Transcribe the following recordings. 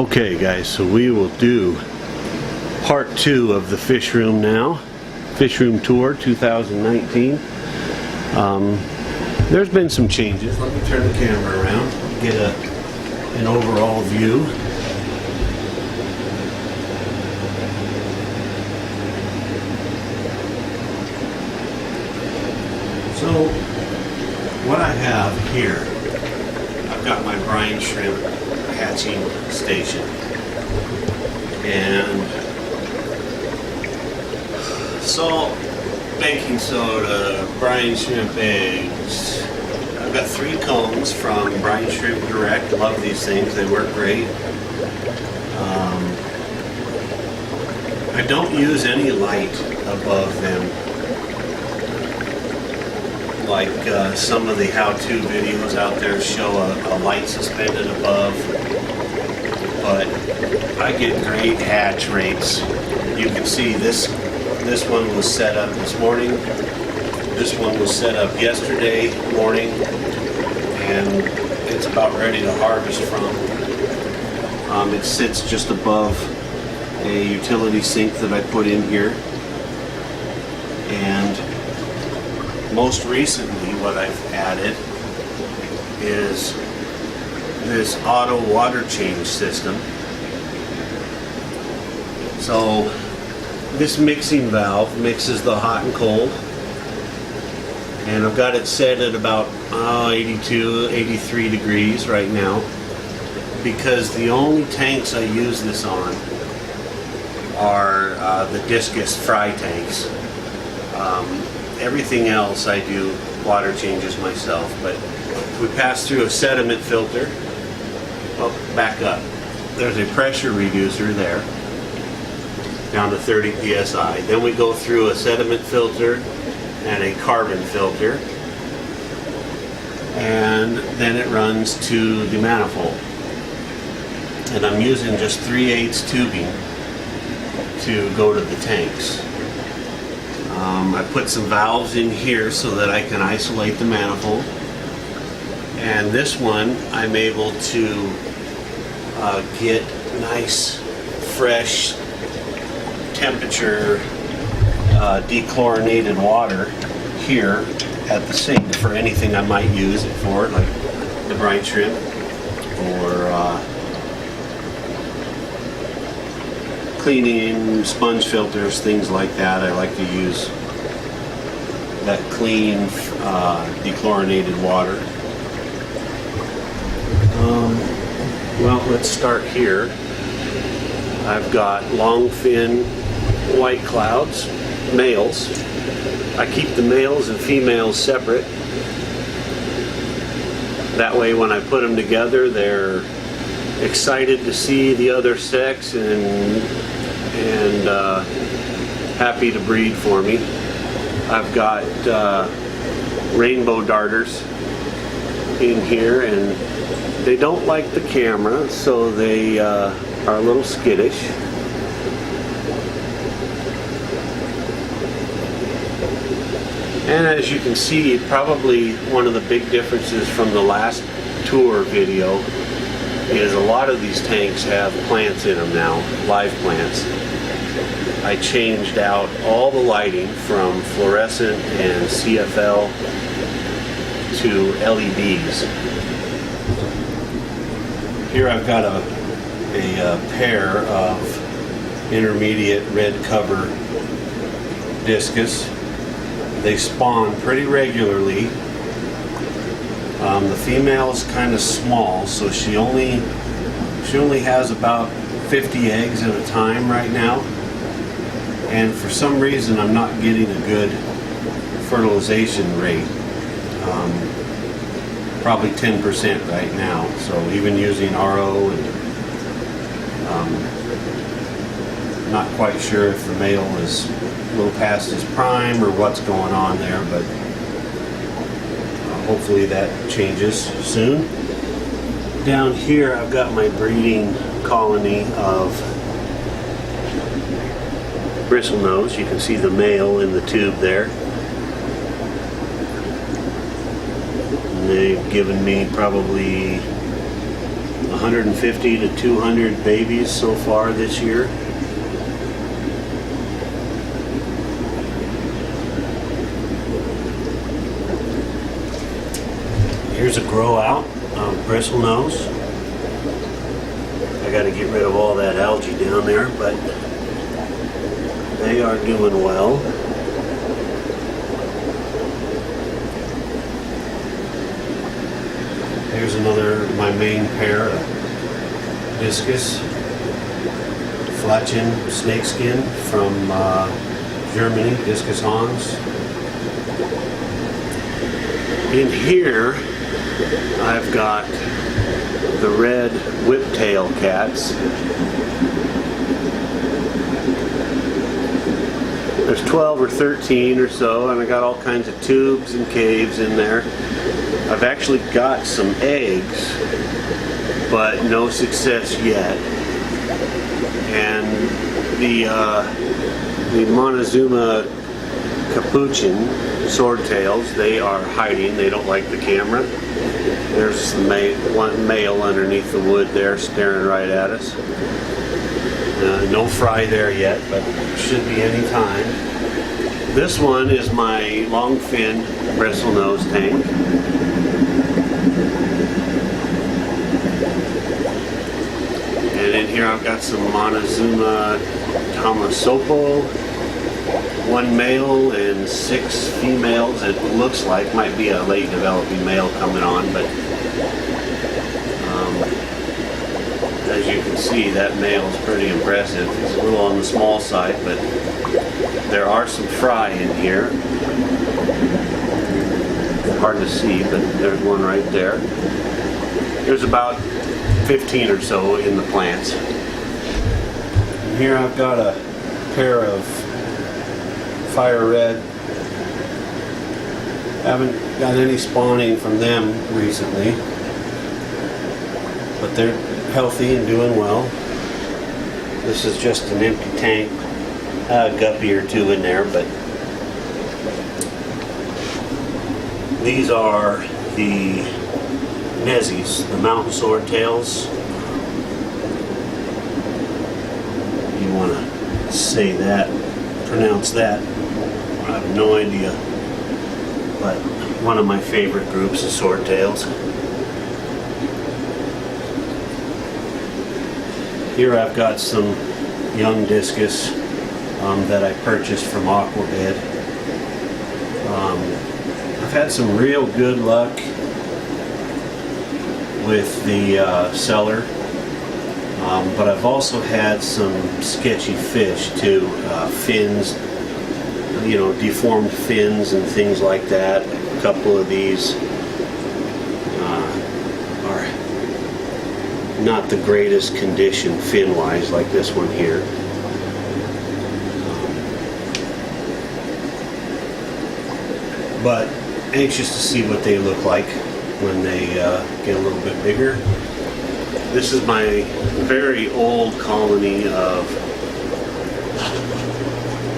Okay guys, so we will do part 2 of the fish room now. Fish room tour 2019. There's been some changes. Let me turn the camera around, get an overall view. So what I have here, I've got my brine shrimp hatching station, and salt, baking soda, brine shrimp eggs. I've got 3 cones from Brine Shrimp Direct. Love these things, they work great. I don't use any light above them like some of the how-to videos out there show a light suspended above, but I get great hatch rates. You can see this one was set up this morning, this one was set up yesterday morning, and it's about ready to harvest from. It sits just above a utility sink that I put in here, and most recently what I've added is this auto water change system. So this mixing valve mixes the hot and cold, and I've got it set at about 82, 83 degrees right now, because the only tanks I use this on are the Discus fry tanks. Everything else I do water changes myself, but we pass through a sediment filter. Oh, back up. There's a pressure reducer there, down to 30 psi. Then we go through a sediment filter and a carbon filter, and then it runs to the manifold. And I'm using just 3/8 tubing to go to the tanks. I put some valves in here so that I can isolate the manifold, and this one I'm able to get nice fresh temperature dechlorinated water here at the sink for anything I might use it for, like the brine shrimp or cleaning sponge filters, things like that. I like to use that clean dechlorinated water. Well, let's start here. I've got longfin white clouds, males. I keep the males and females separate. That way when I put them together, they're excited to see the other sex and happy to breed for me. I've got rainbow darters in here, and they don't like the camera, so they are a little skittish. And as you can see, probably one of the big differences from the last tour video is a lot of these tanks have plants in them now, live plants. I changed out all the lighting from fluorescent and CFL to LEDs. Here I've got a pair of intermediate red cover Discus. They spawn pretty regularly. The female is kind of small, so she only has about 50 eggs at a time right now, and for some reason I'm not getting a good fertilization rate. Probably 10% right now, so even using RO, and not quite sure if the male is a little past his prime or what's going on there, but hopefully that changes soon. Down here I've got my breeding colony of bristlenose. You can see the male in the tube there. And they've given me probably 150 to 200 babies so far this year. Here's a grow out of bristlenose. I got to get rid of all that algae down there, but they are doing well. Here's another, my main pair of Discus, Flatchin snakeskin from Germany, Discus Hans. In here, I've got the red Whiptail Cats. There's 12 or 13 or so, and I got all kinds of tubes and caves in there. I've actually got some eggs, but no success yet. And the Montezuma capuchin swordtails, they are hiding. They don't like the camera. There's one male underneath the wood there staring right at us. No fry there yet, but should be any time. This one is my long fin bristlenose tank. And in here I've got some Montezuma Tamasopo, one male and 6 females. It looks like might be a late developing male coming on, but as you can see, that male is pretty impressive. He's a little on the small side, but there are some fry in here. Hard to see, but there's one right there. There's about 15 or so in the plants. And here I've got a pair of fire red. Haven't got any spawning from them recently, but they're healthy and doing well. This is just an empty tank. A guppy or two in there, but these are the Nezzies, the mountain swordtails. You want to say that, pronounce that, I have no idea. But one of my favorite groups is swordtails. Here I've got some young Discus that I purchased from Aquabed. I've had some real good luck with the seller, but I've also had some sketchy fish too, fins, you know, deformed fins and things like that. A couple of these are not the greatest condition fin-wise, like this one here. But anxious to see what they look like when they get a little bit bigger. This is my very old colony of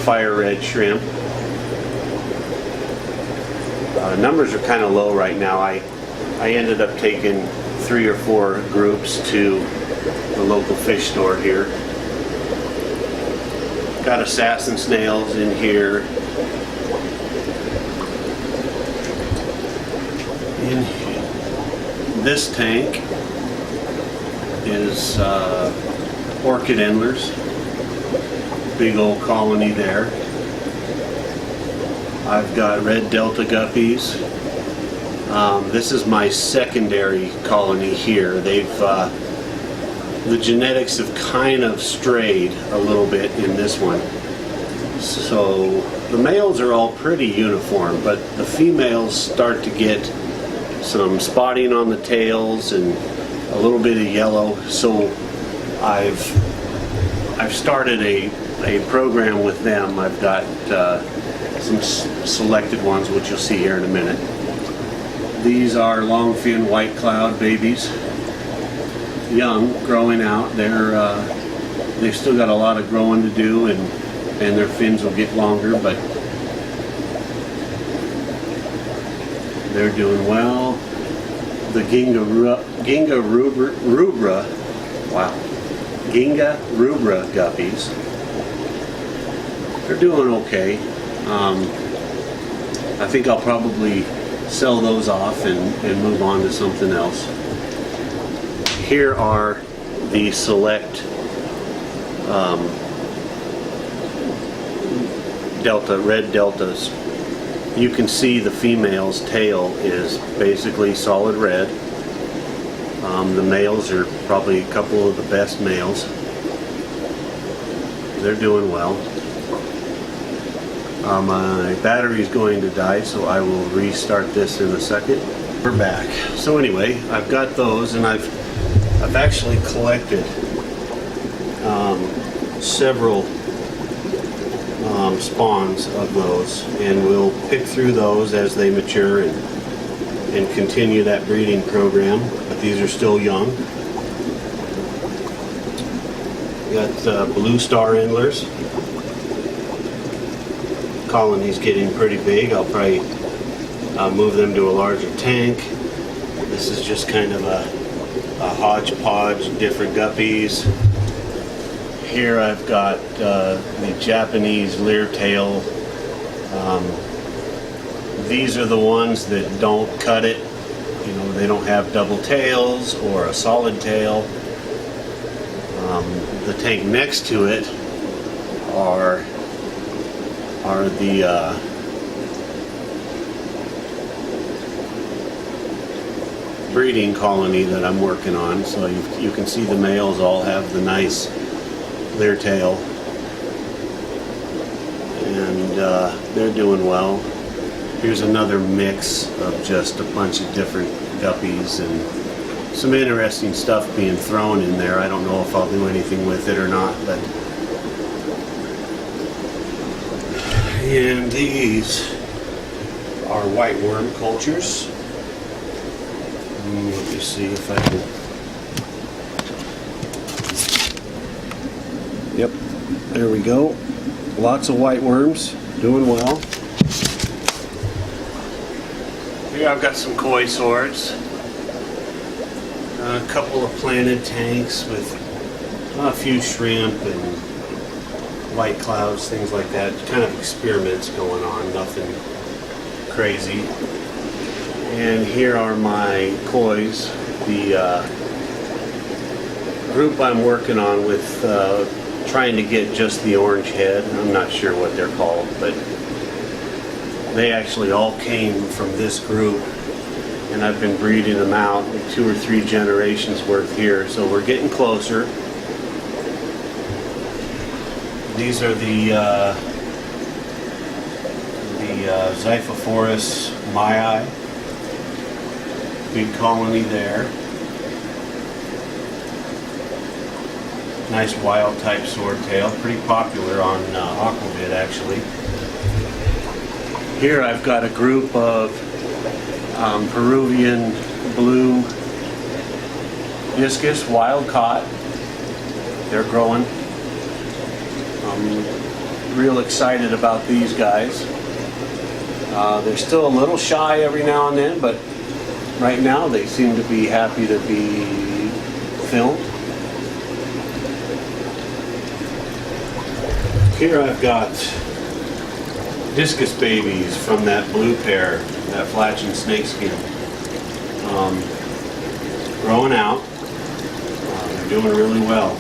fire red shrimp. Numbers are kind of low right now. I ended up taking 3 or 4 groups to the local fish store here. Got assassin snails in here. In this tank is orchid endlers. Big old colony there. I've got red Delta Guppies. This is my secondary colony here. The genetics have kind of strayed a little bit in this one. So the males are all pretty uniform, but the females start to get some spotting on the tails and a little bit of yellow. So I've started a program with them. I've got some selected ones, which you'll see here in a minute. These are longfin white cloud babies, young, growing out. They've still got a lot of growing to do, and their fins will get longer, but they're doing well. the Ginga rubra guppies. They're doing okay. I think I'll probably sell those off and move on to something else. Here are the select red deltas. You can see the female's tail is basically solid red. The males are probably a couple of the best males. They're doing well. My battery's going to die, so I will restart this in a second. We're back. So anyway, I've got those, and I've actually collected several spawns of those, and we'll pick through those as they mature and continue that breeding program. But these are still young. We got blue star endlers. Colony's getting pretty big. I'll probably move them to a larger tank. This is just kind of a hodgepodge of different guppies. Here I've got the Japanese leertail. These are the ones that don't cut it. You know, they don't have double tails or a solid tail. The tank next to it are the breeding colony that I'm working on. So you can see the males all have the nice leertail, and they're doing well. Here's another mix of just a bunch of different guppies and some interesting stuff being thrown in there. I don't know if I'll do anything with it or not, but and these are white worm cultures. Let me see if I can. Yep, there we go. Lots of white worms, doing well. Here I've got some koi swords. A couple of planted tanks with a few shrimp and white clouds, things like that. Kind of experiments going on, nothing crazy. And here are my kois. The group I'm working on with trying to get just the orange head. I'm not sure what they're called, but they actually all came from this group, and I've been breeding them out, 2 or 3 generations worth here, so we're getting closer. These are the Xiphophorus mai, big colony there. Nice wild type swordtail, pretty popular on Aquavid actually. Here I've got a group of Peruvian blue Discus wild caught. They're growing. I'm real excited about these guys. They're still a little shy every now and then, but right now they seem to be happy to be filmed. Here I've got Discus babies from that blue pair, that flatchin snakeskin. Growing out. They're doing really well.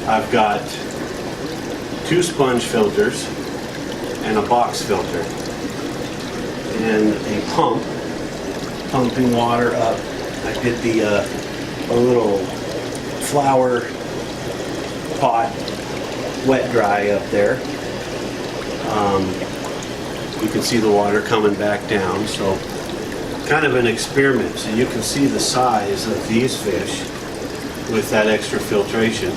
I've got 2 sponge filters and a box filter and a pump pumping water up. I did a little flower pot wet dry up there. You can see the water coming back down, so kind of an experiment. So you can see the size of these fish with that extra filtration.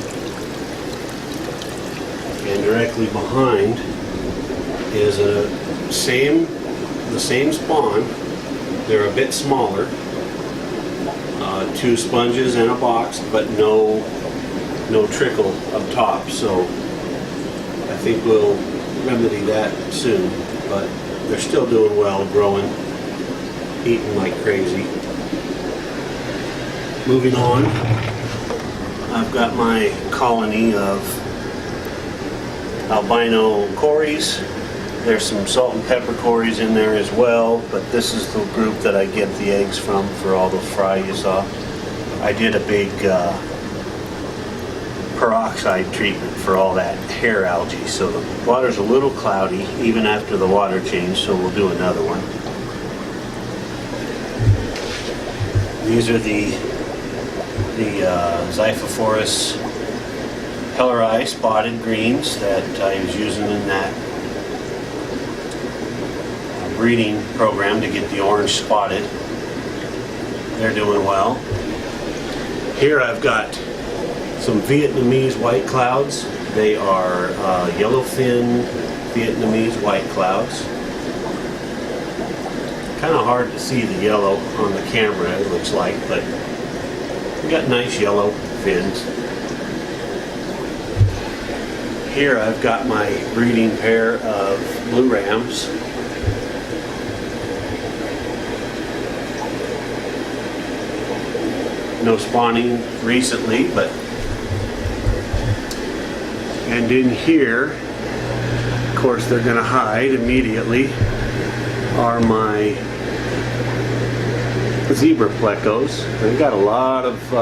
And directly behind is the same spawn. They're a bit smaller. 2 sponges and a box, but no trickle up top. So I think we'll remedy that soon. But they're still doing well, growing, eating like crazy. Moving on, I've got my colony of Albino Corys. There's some salt and pepper Corys in there as well, but this is the group that I get the eggs from for all those fry you saw. I did a big peroxide treatment for all that hair algae, so the water's a little cloudy even after the water change, so we'll do another one. These are the Xiphophorus helleri spotted greens that I was using in that breeding program to get the orange spotted. They're doing well. Here I've got some Vietnamese white clouds. They are Yellowfin Vietnamese white clouds. Kind of hard to see the yellow on the camera, it looks like, but we got nice yellow fins. Here I've got my breeding pair of blue rams. No spawning recently, but and in here, of course, they're going to hide immediately, are my zebra plecos. They've got a lot of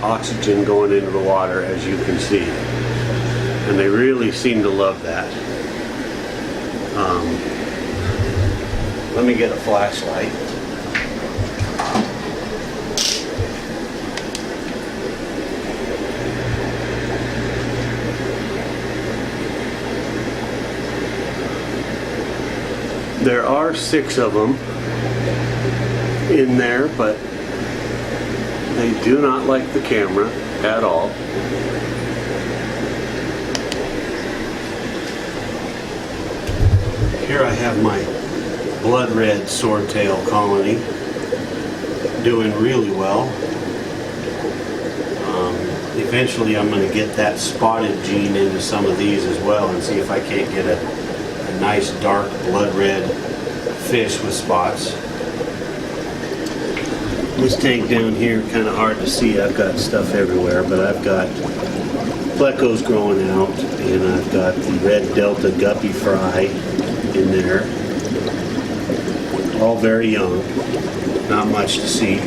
oxygen going into the water, as you can see, and they really seem to love that. Let me get a flashlight. There are 6 of them in there, but they do not like the camera at all. Here I have my blood red swordtail colony doing really well. Eventually I'm going to get that spotted gene into some of these as well and see if I can't get a nice dark blood red fish with spots. This tank down here, kind of hard to see. I've got stuff everywhere, but I've got Plecos growing out, and I've got the red Delta Guppy fry in there. All very young, not much to see.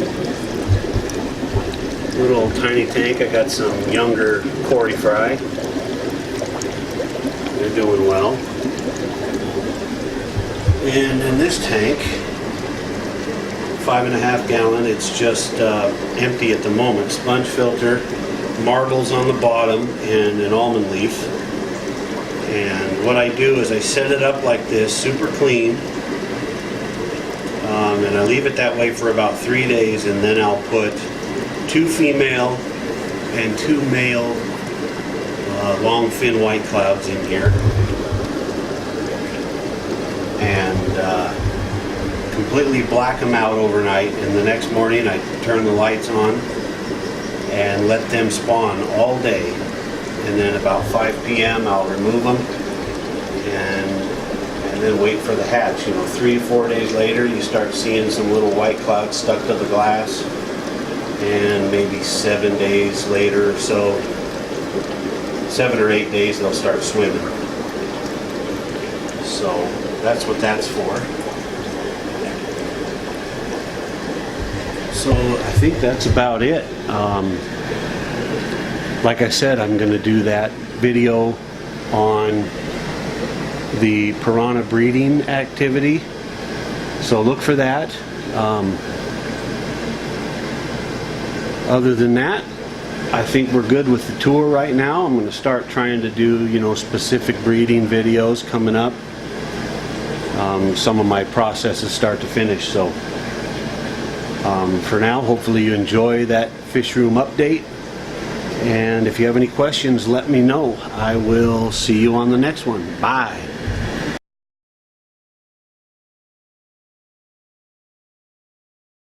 Little tiny tank, I got some younger Cory fry. They're doing well. And in this tank, 5.5 gallon, it's just empty at the moment. Sponge filter, marbles on the bottom, and an almond leaf. And what I do is I set it up like this, super clean, and I leave it that way for about 3 days, and then I'll put 2 female and 2 male long fin white clouds in here. And completely black them out overnight, and the next morning I turn the lights on and let them spawn all day, and then about 5 p.m. I'll remove them and then wait for the hatch. You know, 3 to 4 days later you start seeing some little white clouds stuck to the glass, and maybe 7 days later or so, 7 or 8 days, they'll start swimming. So that's what that's for. So I think that's about it. Like I said, I'm going to do that video on the piranha breeding activity. So look for that. Other than that, I think we're good with the tour right now. I'm going to start trying to do, you know, specific breeding videos coming up. Some of my processes start to finish. So for now, hopefully you enjoy that fish room update. And if you have any questions, let me know. I will see you on the next one. Bye.